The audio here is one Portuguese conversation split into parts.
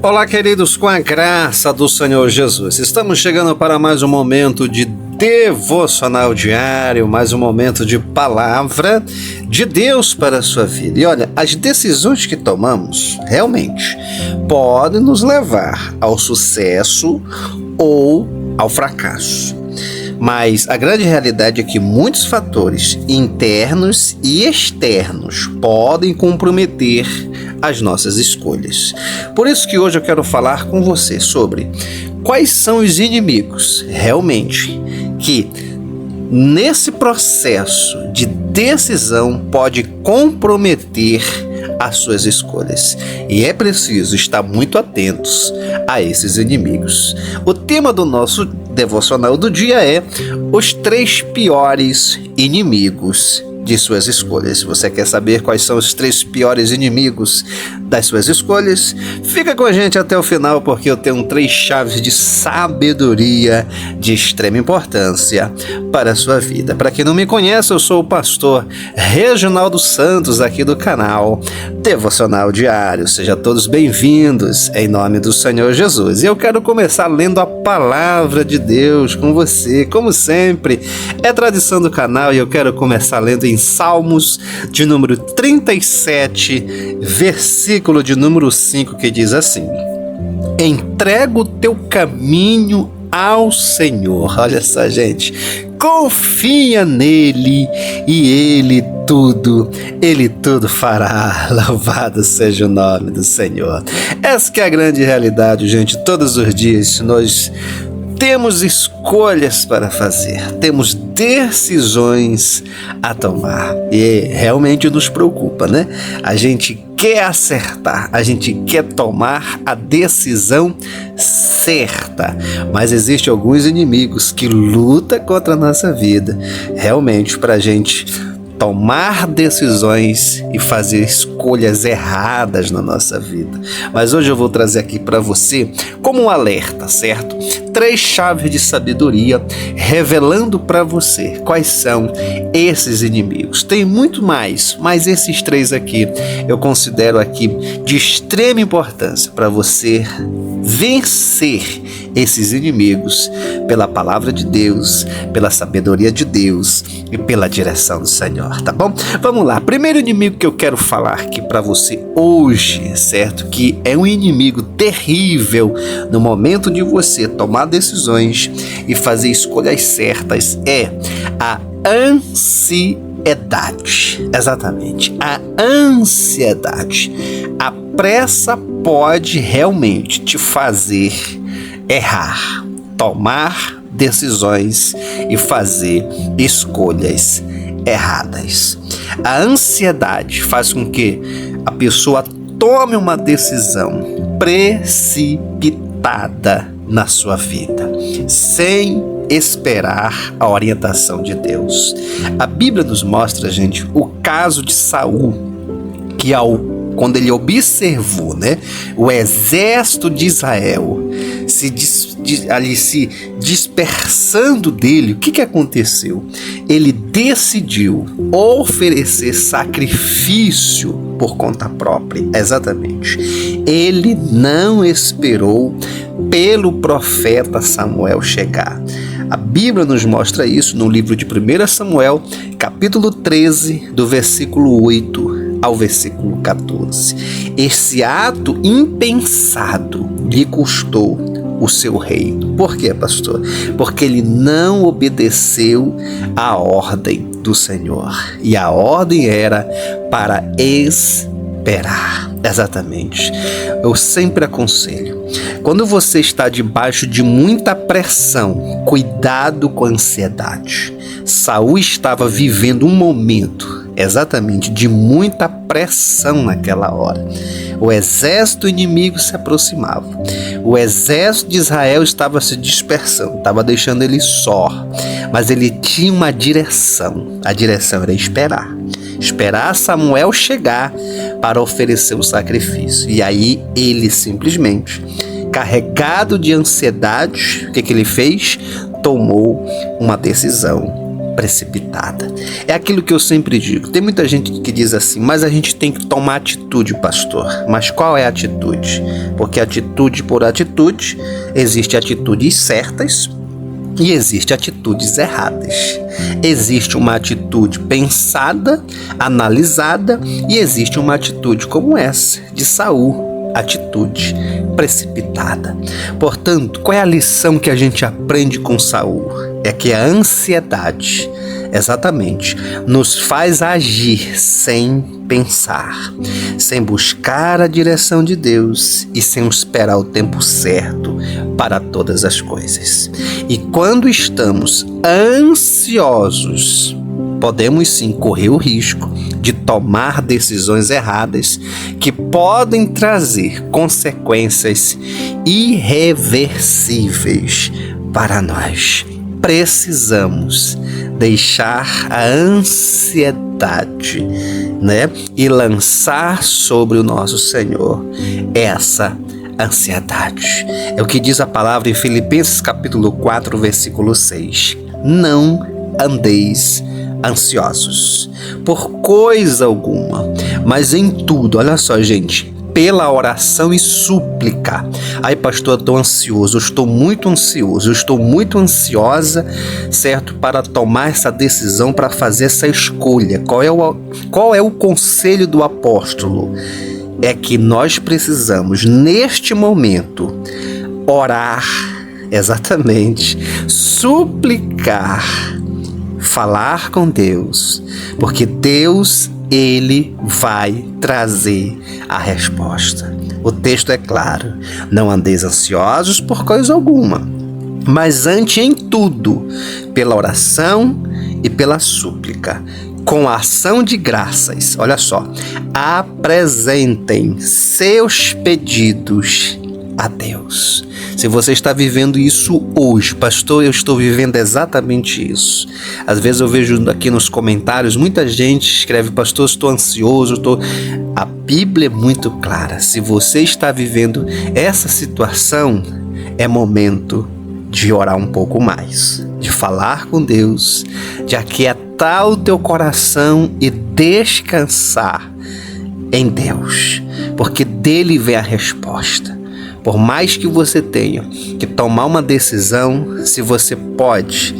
Olá, queridos, com a graça do Senhor Jesus. Estamos chegando para mais um momento de devocional diário, mais um momento de palavra de Deus para a sua vida. E olha, as decisões que tomamos realmente podem nos levar ao sucesso ou ao fracasso. Mas a grande realidade é que muitos fatores internos e externos podem comprometer as nossas escolhas. Por isso que hoje eu quero falar com você sobre quais são os inimigos realmente que nesse processo de decisão pode comprometer as suas escolhas. E é preciso estar muito atentos a esses inimigos. O tema do nosso devocional do dia é os 3 piores inimigos de suas escolhas. Se você quer saber quais são os 3 piores inimigos das suas escolhas, fica com a gente até o final, porque eu tenho 3 chaves de sabedoria de extrema importância para a sua vida. Para quem não me conhece, eu sou o pastor Reginaldo Santos, aqui do canal Devocional Diário. Sejam todos bem-vindos em nome do Senhor Jesus. E eu quero começar lendo a palavra de Deus com você, como sempre. É tradição do canal e eu quero começar lendo em Salmos de número 37, versículo de número 5, que diz assim: entrega o teu caminho ao Senhor. Olha só, gente, confia nele e ele tudo fará. Louvado seja o nome do Senhor. Essa que é a grande realidade, gente. Todos os dias nós temos escolhas para fazer, temos decisões a tomar e realmente nos preocupa, né? A gente quer acertar, a gente quer tomar a decisão certa, mas existem alguns inimigos que lutam contra a nossa vida, realmente para a gente tomar decisões e fazer escolhas erradas na nossa vida. Mas hoje eu vou trazer aqui para você como um alerta, certo? 3 chaves de sabedoria revelando para você quais são esses inimigos. Tem muito mais, mas esses 3 aqui eu considero aqui de extrema importância para você vencer esses inimigos pela palavra de Deus, pela sabedoria de Deus e pela direção do Senhor, tá bom? Vamos lá. Primeiro inimigo que eu quero falar aqui para você hoje, certo? Que é um inimigo terrível no momento de você tomar decisões e fazer escolhas certas, é a ansiedade. Exatamente, a ansiedade. A pressa pode realmente te fazer errar, tomar decisões e fazer escolhas erradas. A ansiedade faz com que a pessoa tome uma decisão precipitada na sua vida, sem esperar a orientação de Deus. A Bíblia nos mostra, gente, o caso de Saul, que quando ele observou, né, o exército de Israel se dispersando dele, o que aconteceu? Ele decidiu oferecer sacrifício por conta própria. Exatamente. Ele não esperou pelo profeta Samuel chegar. A Bíblia nos mostra isso no livro de 1 Samuel, capítulo 13, do versículo 8 ao versículo 14. Esse ato impensado lhe custou o seu reino. Por quê, pastor? Porque ele não obedeceu à ordem do Senhor. E a ordem era para esperar. Exatamente. Eu sempre aconselho, quando você está debaixo de muita pressão, cuidado com a ansiedade. Saul estava vivendo um momento exatamente de muita pressão naquela hora. O exército inimigo se aproximava. O exército de Israel estava se dispersando, estava deixando ele só. Mas ele tinha uma direção. A direção era esperar. Esperar Samuel chegar para oferecer o sacrifício. E aí ele simplesmente, carregado de ansiedade, o que ele fez? Tomou uma decisão precipitada. É aquilo que eu sempre digo. Tem muita gente que diz assim, mas a gente tem que tomar atitude, pastor. Mas qual é a atitude? Porque atitude por atitude, existe atitudes certas e existe atitudes erradas. Existe uma atitude pensada, analisada, e existe uma atitude como essa de Saul, atitude precipitada. Portanto, qual é a lição que a gente aprende com Saul? É que a ansiedade, exatamente, nos faz agir sem pensar, sem buscar a direção de Deus e sem esperar o tempo certo para todas as coisas. E quando estamos ansiosos, podemos sim correr o risco de tomar decisões erradas que podem trazer consequências irreversíveis para nós. Precisamos deixar a ansiedade, e lançar sobre o nosso Senhor essa ansiedade. É o que diz a palavra em Filipenses capítulo 4, versículo 6. Não andeis ansiosos por coisa alguma, mas em tudo, olha só, gente, pela oração e súplica. Ai, pastor, eu estou ansioso, eu estou muito ansioso, eu estou muito ansiosa, certo? Para tomar essa decisão, para fazer essa escolha. Qual é o conselho do apóstolo? É que nós precisamos, neste momento, orar, exatamente, suplicar, falar com Deus, porque Deus, Ele vai trazer a resposta. O texto é claro: não andeis ansiosos por coisa alguma, mas ante em tudo, pela oração e pela súplica, com a ação de graças, olha só, apresentem seus pedidos a Deus. Se você está vivendo isso hoje, pastor, eu estou vivendo exatamente isso. Às vezes eu vejo aqui nos comentários, muita gente escreve, pastor, estou ansioso, A Bíblia é muito clara. Se você está vivendo essa situação, é momento de orar um pouco mais, de falar com Deus, de aquietar o teu coração e descansar em Deus, porque dele vem a resposta. Por mais que você tenha que tomar uma decisão, se você pode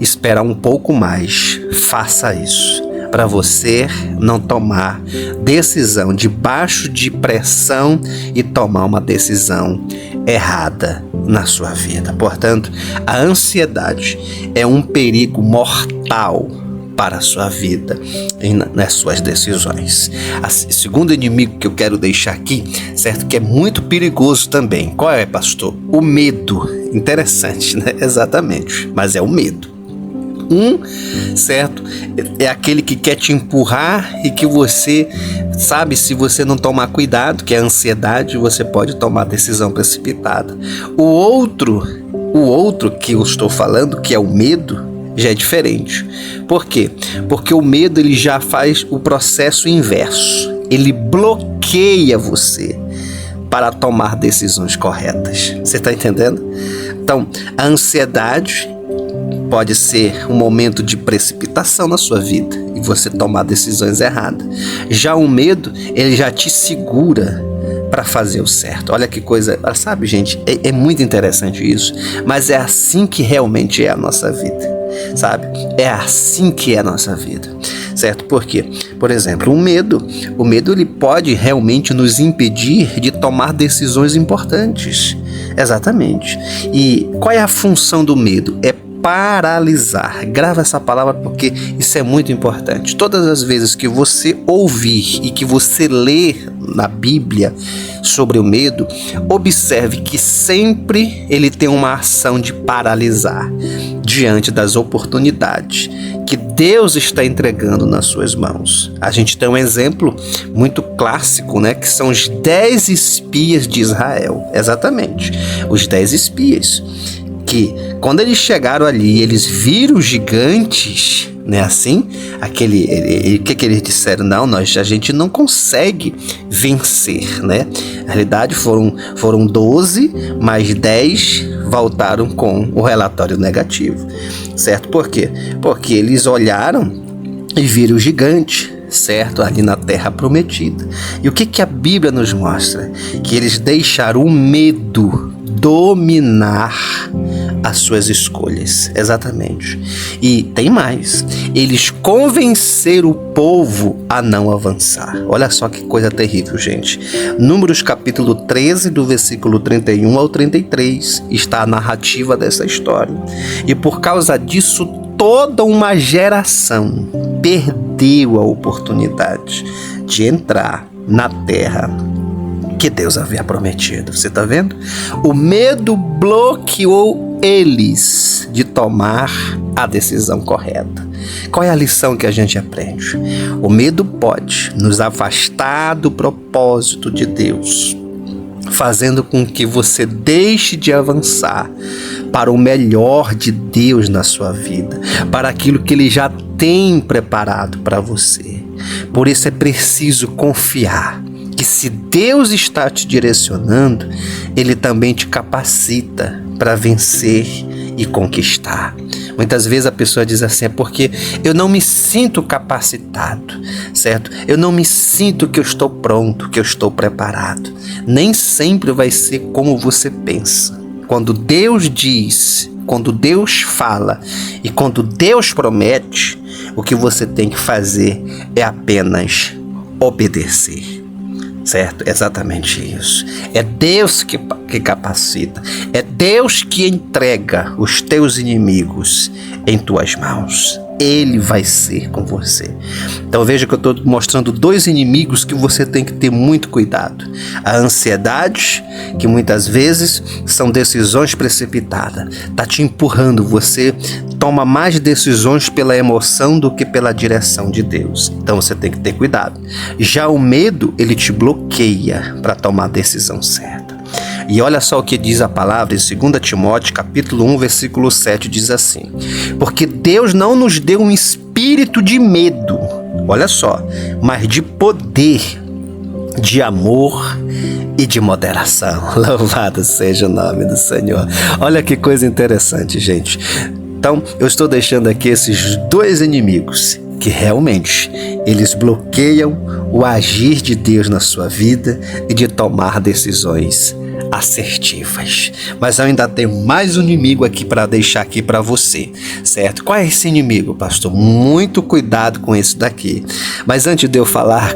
esperar um pouco mais, faça isso, para você não tomar decisão debaixo de pressão e tomar uma decisão errada na sua vida. Portanto, a ansiedade é um perigo mortal para a sua vida e nas suas decisões. O segundo inimigo que eu quero deixar aqui, certo, que é muito perigoso também. Qual é, pastor? O medo. Interessante, né? Exatamente, mas é o medo. Certo, é aquele que quer te empurrar e que você sabe, se você não tomar cuidado, que é a ansiedade, você pode tomar decisão precipitada. O outro que eu estou falando, que é o medo, já é diferente. Por quê? Porque o medo, ele já faz o processo inverso. Ele bloqueia você para tomar decisões corretas. Você está entendendo? Então, a ansiedade pode ser um momento de precipitação na sua vida e você tomar decisões erradas. Já o medo, ele já te segura para fazer o certo. Olha que coisa, sabe, gente, é muito interessante isso, mas é assim que realmente é a nossa vida, sabe? É assim que é a nossa vida, certo? Por quê? Por exemplo, o medo ele pode realmente nos impedir de tomar decisões importantes. Exatamente. E qual é a função do medo? É paralisar. Grava essa palavra porque isso é muito importante. Todas as vezes que você ouvir e que você ler na Bíblia sobre o medo, observe que sempre ele tem uma ação de paralisar diante das oportunidades que Deus está entregando nas suas mãos. A gente tem um exemplo muito clássico, que são os 10 espias de Israel. Exatamente, os 10 espias. Que quando eles chegaram ali, eles viram os gigantes, assim, o que eles disseram? Não, a gente não consegue vencer, Na realidade foram 12, mais 10 voltaram com o relatório negativo, certo? Por quê? Porque eles olharam e viram o gigante, certo? Ali na terra prometida. E o que a Bíblia nos mostra? Que eles deixaram o medo dominar as suas escolhas, exatamente. E tem mais, eles convenceram o povo a não avançar. Olha só que coisa terrível, gente. Números capítulo 13, do versículo 31 ao 33, está a narrativa dessa história. E por causa disso, toda uma geração perdeu a oportunidade de entrar na terra que Deus havia prometido. Você está vendo? O medo bloqueou eles de tomar a decisão correta. Qual é a lição que a gente aprende? O medo pode nos afastar do propósito de Deus, fazendo com que você deixe de avançar para o melhor de Deus na sua vida, para aquilo que Ele já tem preparado para você. Por isso é preciso confiar que se Deus está te direcionando, Ele também te capacita para vencer e conquistar. Muitas vezes a pessoa diz assim, é porque eu não me sinto capacitado, certo? Eu não me sinto que eu estou pronto, que eu estou preparado. Nem sempre vai ser como você pensa. Quando Deus diz, quando Deus fala e quando Deus promete, o que você tem que fazer é apenas obedecer. Certo? Exatamente isso. É Deus que capacita. É Deus que entrega os teus inimigos em tuas mãos. Ele vai ser com você. Então veja que eu estou mostrando dois inimigos que você tem que ter muito cuidado. A ansiedade, que muitas vezes são decisões precipitadas. Está te empurrando, você toma mais decisões pela emoção do que pela direção de Deus. Então você tem que ter cuidado. Já o medo, ele te bloqueia para tomar a decisão certa. E olha só o que diz a palavra em 2 Timóteo, capítulo 1, versículo 7, diz assim: porque Deus não nos deu um espírito de medo, olha só, mas de poder, de amor e de moderação. Louvado seja o nome do Senhor. Olha que coisa interessante, gente. Então, eu estou deixando aqui esses dois inimigos que realmente eles bloqueiam o agir de Deus na sua vida e de tomar decisões assertivas. Mas eu ainda tenho mais um inimigo aqui para deixar aqui para você, certo? Qual é esse inimigo, pastor? Muito cuidado com esse daqui. Mas antes de eu falar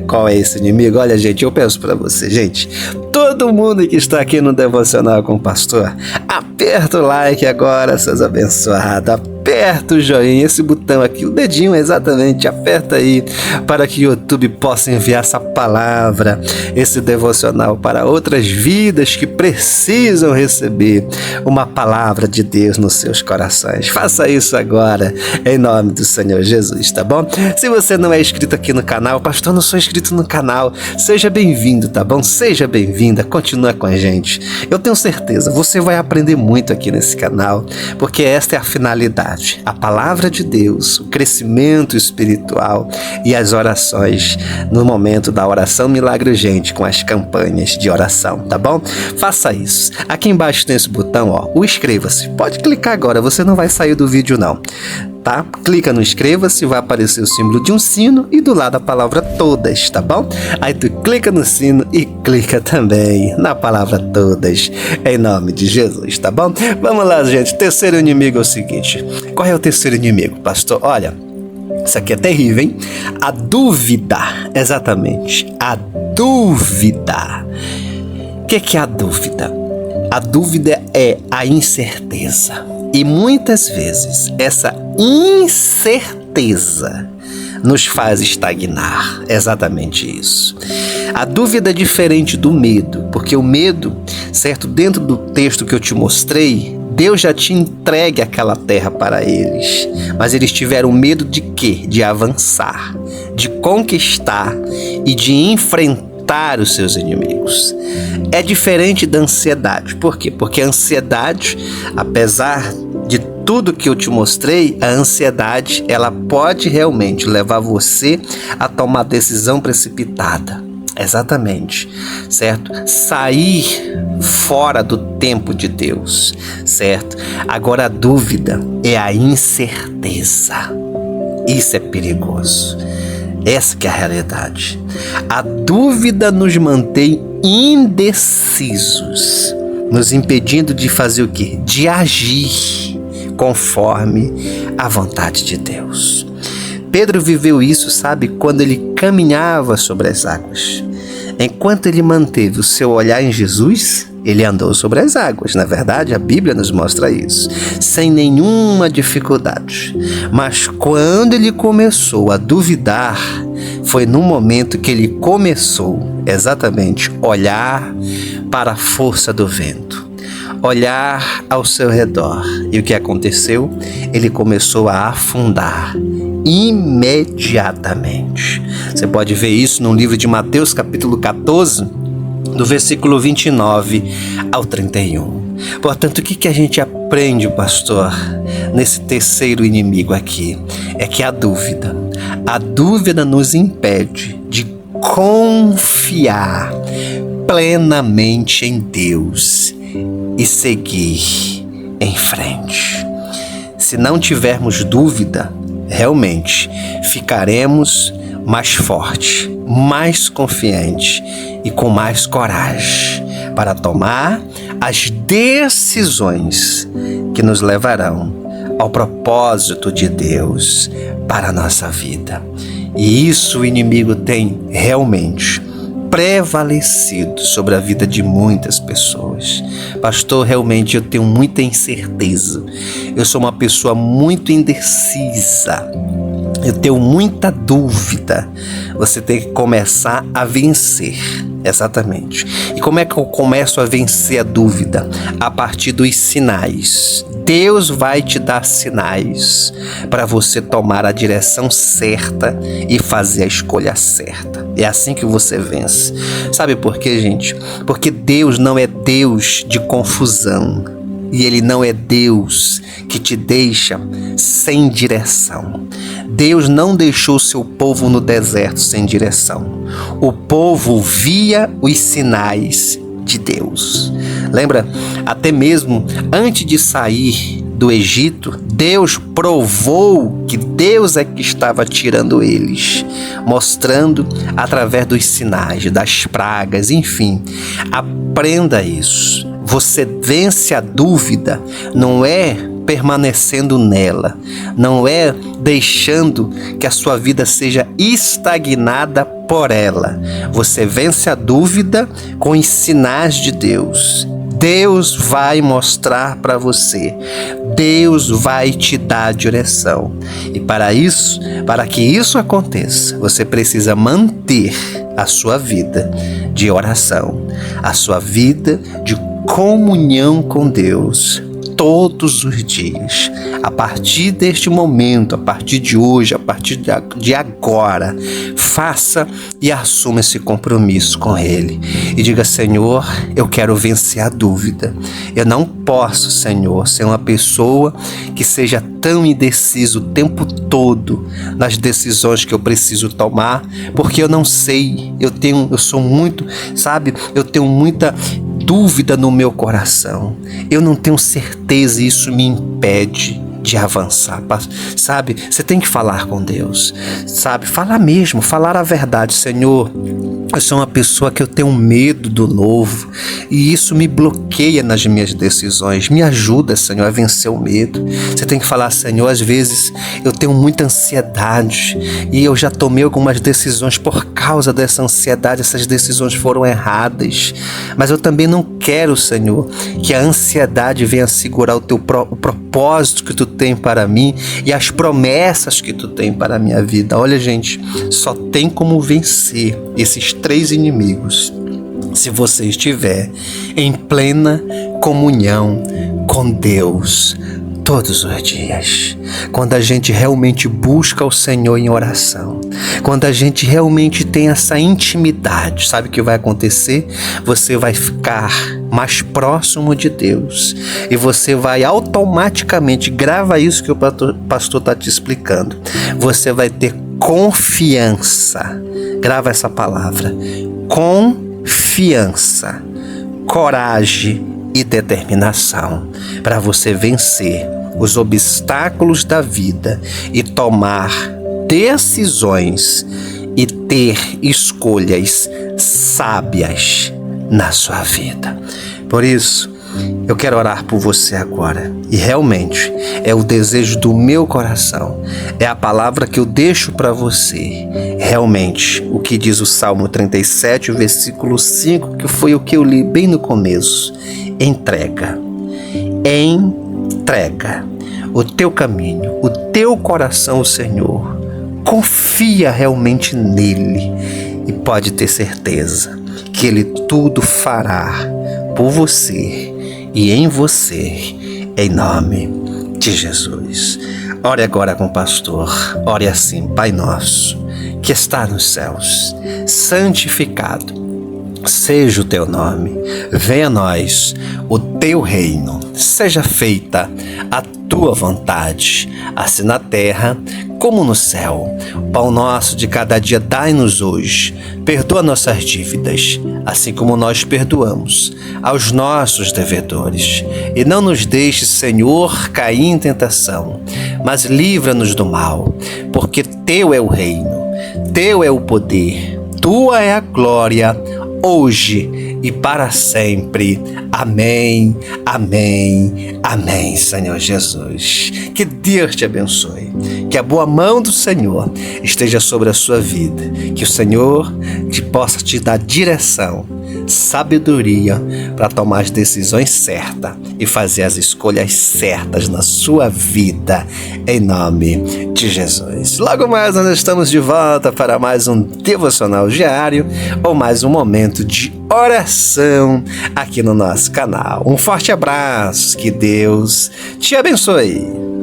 qual é esse inimigo, olha, gente, eu peço para você, gente, todo mundo que está aqui no Devocional com o Pastor, aperta o like agora, seus abençoados. Aperta o joinha, esse botão aqui, o dedinho exatamente, aperta aí para que o YouTube possa enviar essa palavra, esse devocional para outras vidas que precisam receber uma palavra de Deus nos seus corações. Faça isso agora, em nome do Senhor Jesus, tá bom? Se você não é inscrito aqui no canal, pastor, não sou inscrito no canal, seja bem-vindo, tá bom? Seja bem-vinda, continua com a gente. Eu tenho certeza, você vai aprender muito aqui nesse canal, porque esta é a finalidade. A palavra de Deus, o crescimento espiritual e as orações no momento da oração Milagre Urgente com as campanhas de oração, tá bom? Faça isso. Aqui embaixo tem esse botão, ó, o inscreva-se. Pode clicar agora, você não vai sair do vídeo não. Tá? Clica no inscreva-se, vai aparecer o símbolo de um sino e do lado a palavra todas, tá bom? Aí tu clica no sino e clica também na palavra todas, em nome de Jesus, tá bom? Vamos lá, gente. Terceiro inimigo é o seguinte. Qual é o terceiro inimigo, pastor? Olha, isso aqui é terrível, hein? A dúvida, exatamente, a dúvida. O que é a dúvida? A dúvida é a incerteza. E muitas vezes essa incerteza nos faz estagnar. Exatamente isso. A dúvida é diferente do medo, porque o medo, certo, dentro do texto que eu te mostrei, Deus já tinha entregue aquela terra para eles. Mas eles tiveram medo de quê? De avançar, de conquistar e de enfrentar os seus inimigos. É diferente da ansiedade. Por quê? Porque a ansiedade, apesar de tudo que eu te mostrei, a ansiedade, ela pode realmente levar você a tomar decisão precipitada. Exatamente, certo? Sair fora do tempo de Deus, certo? Agora a dúvida é a incerteza. Isso é perigoso. Essa que é a realidade. A dúvida nos mantém indecisos, nos impedindo de fazer o quê? De agir conforme a vontade de Deus. Pedro viveu isso, sabe, quando ele caminhava sobre as águas. Enquanto ele manteve o seu olhar em Jesus, ele andou sobre as águas. Na verdade, a Bíblia nos mostra isso, sem nenhuma dificuldade. Mas quando ele começou a duvidar, foi no momento que ele começou exatamente olhar para a força do vento, olhar ao seu redor. E o que aconteceu? Ele começou a afundar imediatamente. Você pode ver isso no livro de Mateus, capítulo 14, do versículo 29 ao 31. Portanto, o que a gente aprende, pastor, nesse terceiro inimigo aqui? É que a dúvida nos impede de confiar plenamente em Deus e seguir em frente. Se não tivermos dúvida, realmente ficaremos mais fortes, mais confiantes e com mais coragem para tomar as decisões que nos levarão ao propósito de Deus para a nossa vida. E isso o inimigo tem realmente prevalecido sobre a vida de muitas pessoas. Pastor, realmente eu tenho muita incerteza. Eu sou uma pessoa muito indecisa. Eu tenho muita dúvida. Você tem que começar a vencer. Exatamente. E como é que eu começo a vencer a dúvida? A partir dos sinais. Deus vai te dar sinais para você tomar a direção certa e fazer a escolha certa. É assim que você vence. Sabe por quê, gente? Porque Deus não é Deus de confusão. E Ele não é Deus que te deixa sem direção. Deus não deixou seu povo no deserto sem direção. O povo via os sinais de Deus. Lembra? Até mesmo antes de sair do Egito, Deus provou que Deus é que estava tirando eles, mostrando através dos sinais, das pragas, enfim. Aprenda isso. Você vence a dúvida, não é permanecendo nela, não é deixando que a sua vida seja estagnada por ela. Você vence a dúvida com os sinais de Deus. Deus vai mostrar para você. Deus vai te dar a direção. E para que isso aconteça, você precisa manter a sua vida de oração, a sua vida de comunhão com Deus todos os dias. A partir deste momento, a partir de hoje, a partir de agora, faça e assuma esse compromisso com Ele. E diga: Senhor, eu quero vencer a dúvida. Eu não posso, Senhor, ser uma pessoa que seja tão indeciso o tempo todo nas decisões que eu preciso tomar, porque eu não sei, eu tenho muita dúvida no meu coração. Eu não tenho certeza e isso me impede de avançar, sabe? Você tem que falar com Deus, sabe? Falar mesmo, falar a verdade. Senhor, eu sou uma pessoa que eu tenho medo do novo e isso me bloqueia nas minhas decisões. Me ajuda, Senhor, a vencer o medo. Você tem que falar: Senhor, às vezes eu tenho muita ansiedade e eu já tomei algumas decisões por causa dessa ansiedade. Essas decisões foram erradas, mas eu também não quero, Senhor, que a ansiedade venha segurar o propósito que Tu tem para mim e as promessas que Tu tem para a minha vida. Olha, gente, só tem como vencer esses 3 inimigos se você estiver em plena comunhão com Deus todos os dias. Quando a gente realmente busca o Senhor em oração, quando a gente realmente tem essa intimidade, sabe o que vai acontecer? Você vai ficar mais próximo de Deus e você vai automaticamente, grava isso que o pastor está te explicando, você vai ter confiança. Grava essa palavra. Confiança, coragem e determinação para você vencer os obstáculos da vida e tomar decisões e ter escolhas sábias na sua vida. Por isso, eu quero orar por você agora, e realmente é o desejo do meu coração, é a palavra que eu deixo para você. Realmente, o que diz o Salmo 37, o versículo 5, que foi o que eu li bem no começo: entrega o teu caminho, o teu coração ao Senhor, confia realmente nele e pode ter certeza que ele tudo fará por você e em você, em nome de Jesus. Ore agora com o pastor. Ore assim: Pai nosso, que está nos céus, santificado seja o teu nome. Venha a nós o teu reino. Seja feita a tua vontade, assim na terra como no céu. O pão nosso de cada dia dai-nos hoje. Perdoa nossas dívidas, assim como nós perdoamos aos nossos devedores. E não nos deixes, Senhor, cair em tentação, mas livra-nos do mal, porque teu é o reino, teu é o poder, tua é a glória, hoje e para sempre. Amém, amém, amém, Senhor Jesus. Que Deus te abençoe. Que a boa mão do Senhor esteja sobre a sua vida. Que o Senhor possa te dar direção, sabedoria para tomar as decisões certas e fazer as escolhas certas na sua vida, em nome de Jesus. Logo mais nós estamos de volta para mais um devocional diário ou mais um momento de oração aqui no nosso canal. Um forte abraço, que Deus te abençoe.